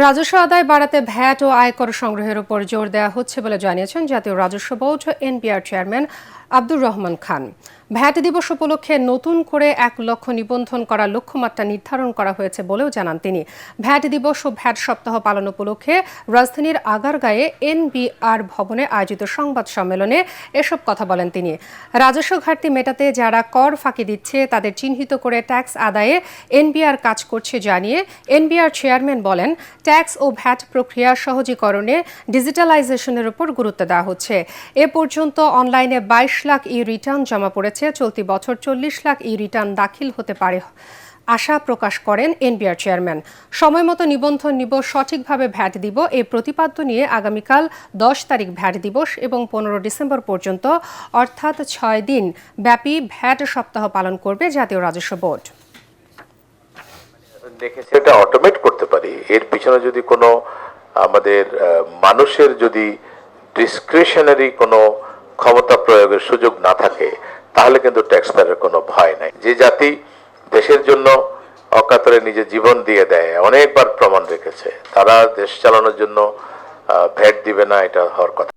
রাজস্ব আদায় বাড়াতে ভ্যাট ও আয়কর সংগ্রহের উপর জোর দেওয়া হচ্ছে বলে জানিয়েছেন জাতীয় রাজস্ব board NBR chairman Abdur Rahman Khan. VAT দিবস উপলক্ষে নতুন করে ১ লক্ষ নিবন্ধন করার লক্ষ্যমাত্রা নির্ধারণ করা হয়েছে বলেও জানান তিনি। ভ্যাট দিবস ও ভ্যাট সপ্তাহ পালন উপলক্ষে রাজধানীর আগারগাঁয়ে এনবিআর ভবনে আয়োজিত সংবাদ সম্মেলনে এসব কথা বলেন তিনি। রাজস্ব ঘাটতি মেটাতে যারা কর ফাঁকি দিচ্ছে তাদের চিহ্নিত করে ট্যাক্স আদায়ে এনবিআর কাজ করছে জানিয়ে এনবিআর চেয়ারম্যান বলেন, ট্যাক্স ও ভ্যাট প্রক্রিয়া সহজীকরণে ডিজিটালাইজেশনের উপর গুরুত্ব দেওয়া হচ্ছে। এ পর্যন্ত অনলাইনে ২২ লাখ ই-রিটার্ন জমা পড়েছে। চলতি বছর ৪০ লাখ ই-রিটার্ন দাখিল হতে পারে আশা প্রকাশ করেন এনবিআর চেয়ারম্যান। সময়মতো নিবন্ধন নিব, সঠিকভাবে ভ্যাট দিব, এই প্রতিপাদ্য নিয়ে আগামীকাল ১০ তারিখ ভ্যাট দিবস এবং ১৫ ডিসেম্বর পর্যন্ত অর্থাৎ ৬ দিন ব্যাপী ভ্যাট সপ্তাহ পালন করবে জাতীয় রাজস্ব বোর্ড। দেখেছি এটা অটোমেট করতে পারি, এর পিছনে যদি কোনো আমাদের মানুষের যদি ডিসক্রিশনারি কোনো ক্ষমতা প্রয়োগের সুযোগ না থাকে তাহলে কিন্তু ট্যাক্স পেয়ারের কোনো ভয় নাই। যে জাতি দেশের জন্য অকাতরে নিজের জীবন দিয়ে দেয়, অনেকবার প্রমাণ রেখেছে, তারা দেশ চালানোর জন্য ভ্যাট দিবে না, এটা হওয়ার কথা।